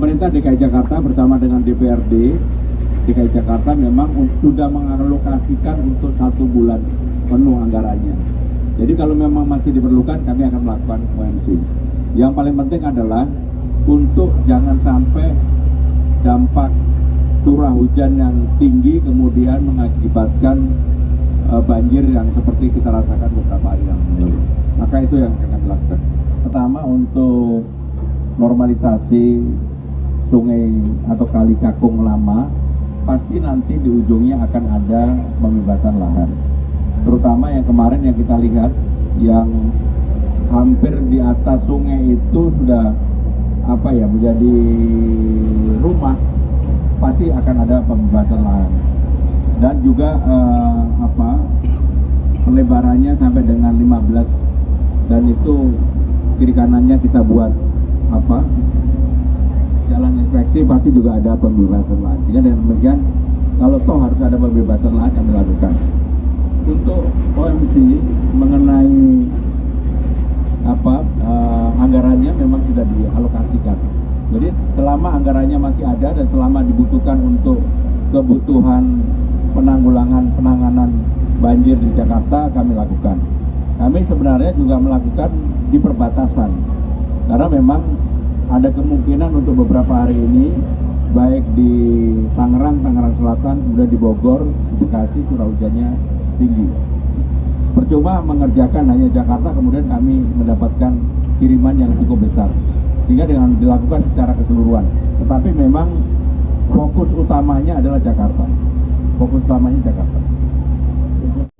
pemerintah DKI Jakarta bersama dengan DPRD DKI Jakarta memang sudah mengalokasikan untuk 1 bulan penuh anggarannya. Jadi kalau memang masih diperlukan, kami akan melakukan OMC. Yang paling penting adalah untuk jangan sampai dampak curah hujan yang tinggi kemudian mengakibatkan banjir yang seperti kita rasakan beberapa hari yang lalu. Maka itu yang akan kami lakukan. Pertama, untuk normalisasi sungai atau kali Cakung lama, pasti nanti di ujungnya akan ada pembebasan lahan. Terutama yang kemarin yang kita lihat, yang hampir di atas sungai itu sudah menjadi rumah, pasti akan ada pembebasan lahan. Dan juga pelebarannya sampai dengan 15, dan itu kiri kanannya kita buat jalan inspeksi, pasti juga ada pembebasan lahan. Sehingga dengan demikian, kalau toh harus ada pembebasan lahan, kami lakukan. Untuk OMC mengenai anggarannya memang sudah dialokasikan. Jadi selama anggarannya masih ada dan selama dibutuhkan untuk kebutuhan penanganan banjir di Jakarta, kami lakukan. Kami sebenarnya juga melakukan di perbatasan, karena memang ada kemungkinan untuk beberapa hari ini, baik di Tangerang Selatan, kemudian di Bogor, di Bekasi, curah hujannya tinggi. Percuma mengerjakan hanya Jakarta, kemudian kami mendapatkan kiriman yang cukup besar, sehingga dengan dilakukan secara keseluruhan. Tetapi memang fokus utamanya adalah Jakarta.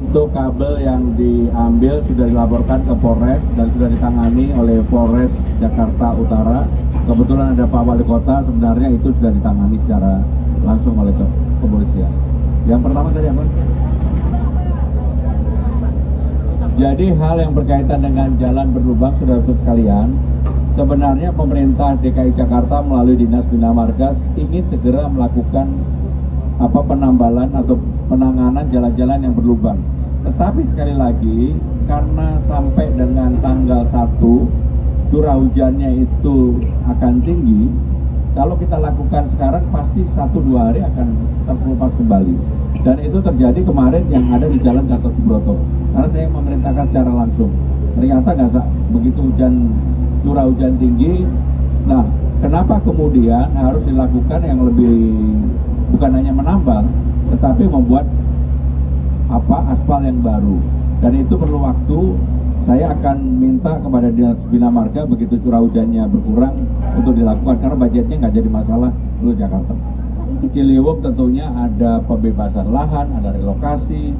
Untuk kabel yang diambil sudah dilaporkan ke Polres dan sudah ditangani oleh Polres Jakarta Utara. Kebetulan ada Pak Wali Kota, sebenarnya itu sudah ditangani secara langsung oleh kepolisian. Yang pertama tadi apa? Jadi hal yang berkaitan dengan jalan berlubang, saudara-saudara sekalian, sebenarnya pemerintah DKI Jakarta melalui Dinas Bina Marga ingin segera melakukan penambalan atau penanganan jalan-jalan yang berlubang. Tetapi sekali lagi, karena sampai dengan tanggal 1 curah hujannya itu akan tinggi, kalau kita lakukan sekarang pasti 1-2 hari akan terkelupas kembali. Dan itu terjadi kemarin yang ada di Jalan Gatot Subroto. Karena saya memerintahkan secara langsung. Ternyata nggak begitu curah hujan tinggi. Nah, kenapa kemudian harus dilakukan yang lebih, bukan hanya menambang, tetapi membuat aspal yang baru. Dan itu perlu waktu. Saya akan minta kepada Dinas Bina Marga begitu curah hujannya berkurang untuk dilakukan, karena budgetnya nggak jadi masalah untuk Jakarta. Ciliwung tentunya ada pembebasan lahan, ada relokasi,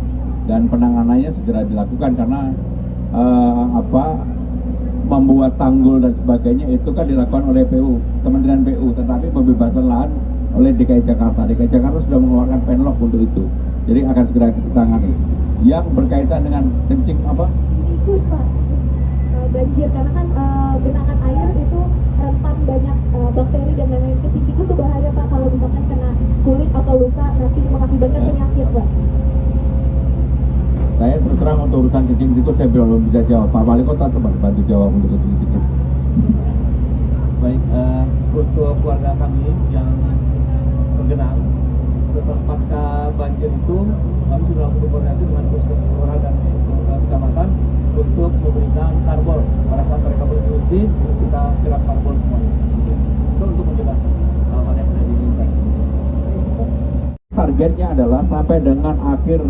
dan penanganannya segera dilakukan, karena membuat tanggul dan sebagainya itu kan dilakukan oleh PU, Kementerian PU, tetapi pembebasan lahan oleh DKI Jakarta. DKI Jakarta sudah mengeluarkan penlok untuk itu, jadi akan segera ditangani. Yang berkaitan dengan kencing tikus, Pak, banjir, karena kan genangan air itu rentan banyak bakteri dan lain-lain. Kencing tikus itu bahaya, Pak, kalau misalkan kena kulit atau luka nanti mengakibatkan penyakit, Pak. Saya terus terang untuk urusan kencing tikus saya belum bisa jawab. Pak Wali Kota coba bantu jawab untuk kencing tikus. Baik, untuk keluarga kami yang tergenang setelah pasca banjir itu, kami sudah langsung berkoordinasi dengan puskes kelurahan dan kecamatan untuk memberikan karbol. Pada saat mereka bersih, kita siram karbol semuanya. Itu untuk mencegah hal-hal yang tidak diinginkan. Targetnya adalah sampai dengan akhir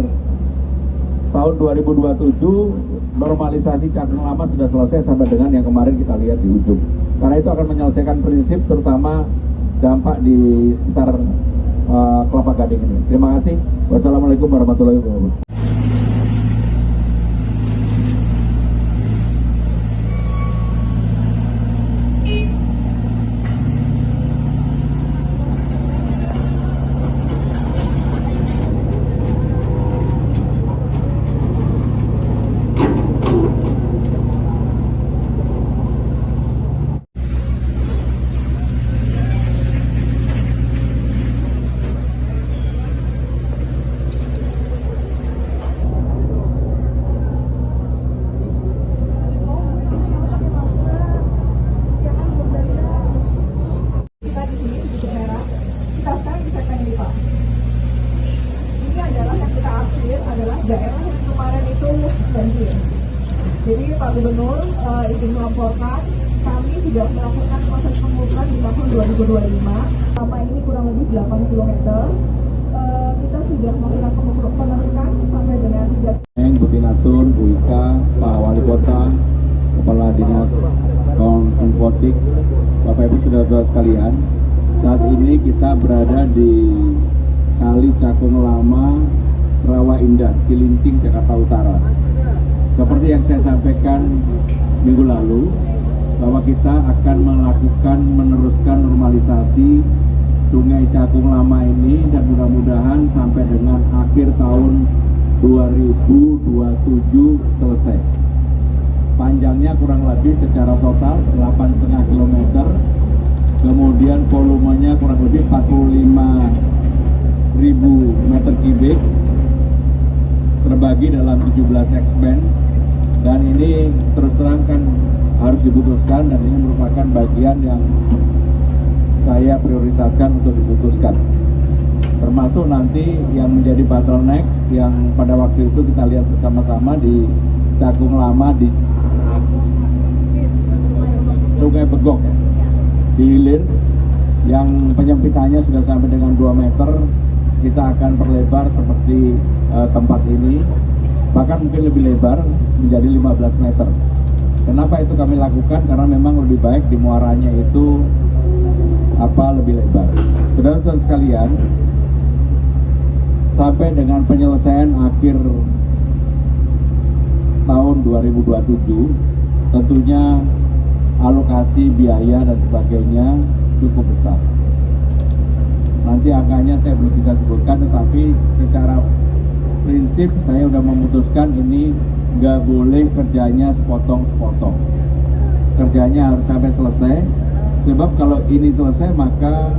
tahun 2027 normalisasi Cakung Lama sudah selesai sampai dengan yang kemarin kita lihat di ujung. Karena itu akan menyelesaikan prinsip terutama dampak di sekitar Kelapa Gading ini. Terima kasih. Wassalamualaikum warahmatullahi wabarakatuh. Pak. Ini adalah yang kita arsir adalah daerah yang kemarin itu banjir. Jadi Pak Gubernur izin melaporkan, kami sudah melakukan proses pengukuran di tahun 2025. Selama ini kurang lebih 8 km. Kita sudah melakukan pengerukan sampai dengan 3. Bu Tinatur, Bu Ika, Pak Wali Kota, Kepala Dinas Konfotik, Bapak Ibu Saudara-saudara sekalian, saat ini kita berada di Kali Cakung Lama, Rawa Indah, Cilincing, Jakarta Utara. Seperti yang saya sampaikan minggu lalu, bahwa kita akan meneruskan normalisasi Sungai Cakung Lama ini dan mudah-mudahan sampai dengan akhir tahun 2027 selesai. Panjangnya kurang lebih secara total 8,5 km, kemudian volumenya kurang lebih 45.000 meter kubik terbagi dalam 17 segmen, dan ini terus terang kan harus diputuskan, dan ini merupakan bagian yang saya prioritaskan untuk diputuskan, termasuk nanti yang menjadi bottleneck yang pada waktu itu kita lihat bersama-sama di Cakung Lama, di Sungai Begok, di hilir yang penyempitannya sudah sampai dengan 2 meter. Kita akan perlebar seperti tempat ini, bahkan mungkin lebih lebar menjadi 15 meter. Kenapa itu kami lakukan? Karena memang lebih baik di muaranya itu lebih lebar. Saudara-saudara sekalian, sampai dengan penyelesaian akhir tahun 2027, tentunya alokasi biaya dan sebagainya cukup besar. Nanti angkanya saya belum bisa sebutkan, tetapi secara prinsip saya sudah memutuskan ini nggak boleh kerjanya sepotong-sepotong. Kerjanya harus sampai selesai, sebab kalau ini selesai maka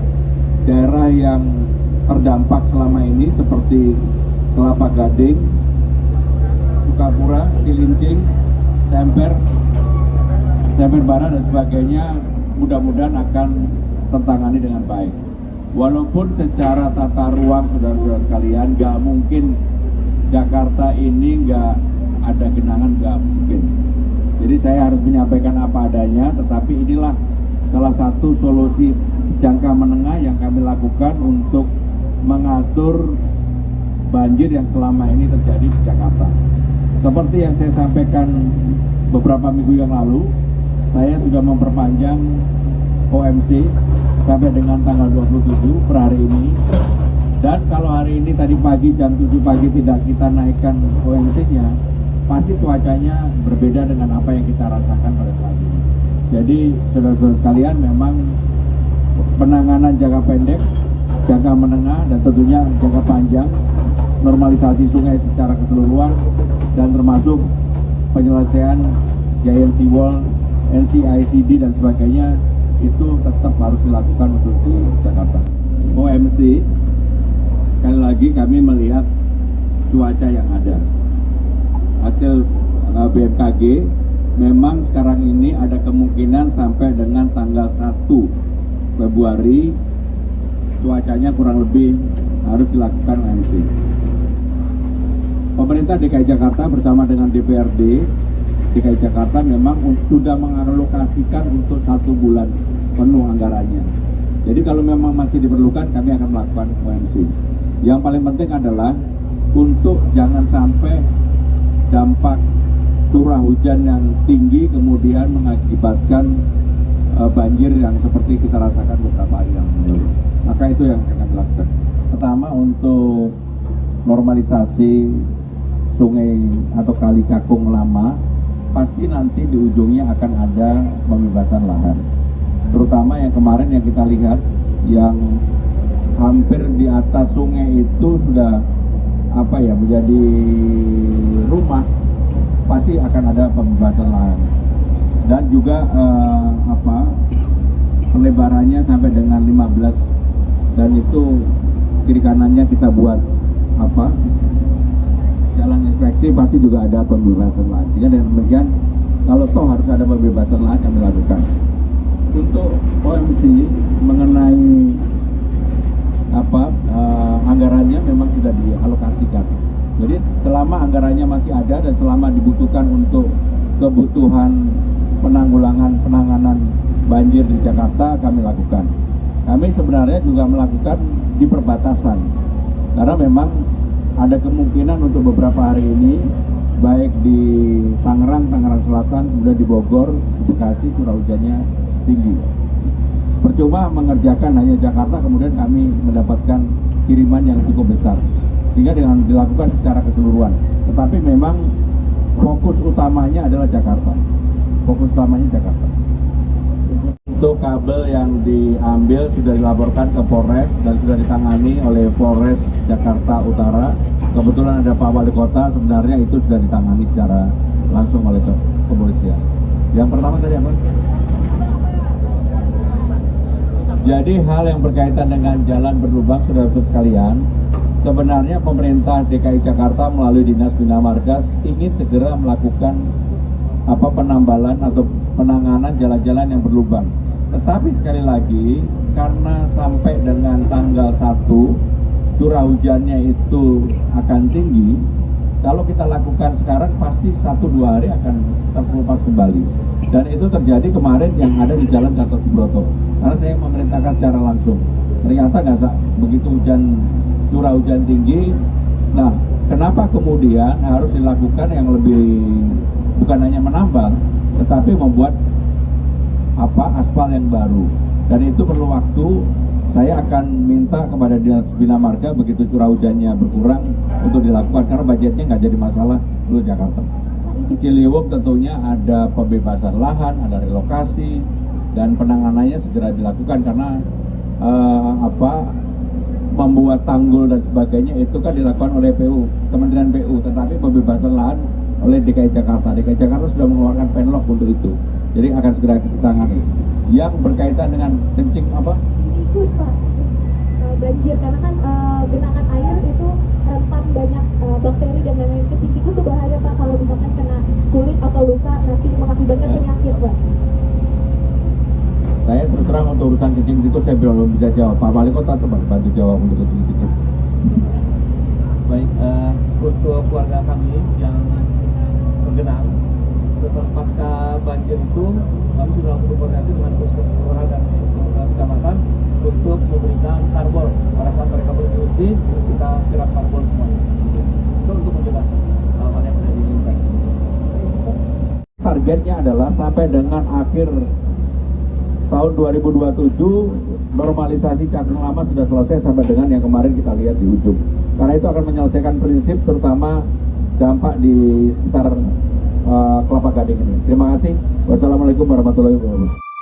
daerah yang terdampak selama ini seperti Kelapa Gading, Sukapura, Cilincing, Semper Barat dan sebagainya mudah-mudahan akan tertangani dengan baik. Walaupun secara tata ruang saudara-saudara sekalian nggak mungkin Jakarta ini nggak ada genangan, nggak mungkin. Jadi saya harus menyampaikan apa adanya, tetapi inilah salah satu solusi jangka menengah yang kami lakukan untuk mengatur banjir yang selama ini terjadi di Jakarta. Seperti yang saya sampaikan beberapa minggu yang lalu, saya sudah memperpanjang OMC sampai dengan tanggal 27 per hari ini. Dan kalau hari ini tadi pagi jam 7 pagi tidak kita naikkan OMC-nya, pasti cuacanya berbeda dengan apa yang kita rasakan pada saat ini. Jadi saudara-saudara sekalian, memang penanganan jangka pendek, jangka menengah, dan tentunya jangka panjang, normalisasi sungai secara keseluruhan, dan termasuk penyelesaian giant seawall, NCICD dan sebagainya, itu tetap harus dilakukan untuk di Jakarta. OMC, sekali lagi kami melihat cuaca yang ada. Hasil BMKG, memang sekarang ini ada kemungkinan sampai dengan tanggal 1 Februari cuacanya kurang lebih harus dilakukan OMC. Pemerintah DKI Jakarta bersama dengan DPRD DKI Jakarta memang sudah mengalokasikan untuk 1 bulan penuh anggarannya. Jadi kalau memang masih diperlukan, kami akan melakukan OMC. Yang paling penting adalah untuk jangan sampai dampak curah hujan yang tinggi kemudian mengakibatkan banjir yang seperti kita rasakan beberapa hari yang lalu. Maka itu yang akan kami lakukan. Pertama, untuk normalisasi sungai atau Kali Cakung Lama, pasti nanti di ujungnya akan ada pembebasan lahan. Terutama yang kemarin yang kita lihat, yang hampir di atas sungai itu sudah menjadi rumah, pasti akan ada pembebasan lahan. Dan juga pelebarannya sampai dengan 15, dan itu kiri kanannya kita buat jalan inspeksi, pasti juga ada pembebasan lahan. Sehingga dengan demikian, kalau toh harus ada pembebasan lahan, kami lakukan. Untuk OMC mengenai alokasikan. Jadi selama anggarannya masih ada dan selama dibutuhkan untuk kebutuhan penanganan banjir di Jakarta, kami lakukan. Kami sebenarnya juga melakukan di perbatasan, karena memang ada kemungkinan untuk beberapa hari ini, baik di Tangerang Selatan, kemudian di Bogor, di Bekasi, curah hujannya tinggi. Percuma mengerjakan hanya Jakarta, kemudian kami mendapatkan kiriman yang cukup besar, sehingga dengan dilakukan secara keseluruhan. Tetapi memang fokus utamanya adalah Jakarta. Fokus utamanya Jakarta. Untuk kabel yang diambil sudah dilaporkan ke Polres dan sudah ditangani oleh Polres Jakarta Utara. Kebetulan ada Pak Wali Kota, sebenarnya itu sudah ditangani secara langsung oleh kepolisian. Yang pertama tadi apa? Jadi hal yang berkaitan dengan jalan berlubang, saudara-saudara sekalian, sebenarnya pemerintah DKI Jakarta melalui Dinas Bina Marga ingin segera melakukan penambalan atau penanganan jalan-jalan yang berlubang. Tetapi sekali lagi, karena sampai dengan tanggal 1 curah hujannya itu akan tinggi, kalau kita lakukan sekarang pasti 1-2 hari akan terkelupas kembali. Dan itu terjadi kemarin yang ada di Jalan Gatot Subroto. Karena saya memerintahkan secara langsung. Ternyata nggak begitu curah hujan tinggi. Nah, kenapa kemudian harus dilakukan yang lebih, bukan hanya menambal, tetapi membuat aspal yang baru. Dan itu perlu waktu. Saya akan minta kepada Dinas Bina Marga begitu curah hujannya berkurang untuk dilakukan, karena budgetnya nggak jadi masalah untuk Jakarta. Ciliwung tentunya ada pembebasan lahan, ada relokasi, dan penanganannya segera dilakukan karena membuat tanggul dan sebagainya itu kan dilakukan oleh PU, Kementerian PU, tetapi pembebasan lahan oleh DKI Jakarta. DKI Jakarta sudah mengeluarkan penlok untuk itu, jadi akan segera ditangani. Yang berkaitan dengan kencing tikus Pak, banjir karena kan genangan air itu rentan banyak bakteri dan lain-lain. Kencing tikus itu bahaya Pak, kalau misalkan kena kulit atau luka nanti mengakibatkan penyakit Pak. Saya terus terang untuk urusan kencing tikus saya belum bisa jawab. Pak Wali Kota coba bantu jawab untuk kencing tikus. Baik, untuk keluarga kami yang tergenang setelah pasca banjir itu, kami sudah langsung berkoordinasi dengan puskes kelurahan dan kecamatan untuk memberikan karbol. Pada saat mereka bersih-bersih, kita siram karbol semuanya. Itu untuk mencegah hal-hal yang tidak diinginkan. Targetnya adalah sampai dengan akhir tahun 2027 normalisasi Cakung Lama sudah selesai sampai dengan yang kemarin kita lihat di ujung. Karena itu akan menyelesaikan prinsip terutama dampak di sekitar Kelapa Gading ini. Terima kasih. Wassalamualaikum warahmatullahi wabarakatuh.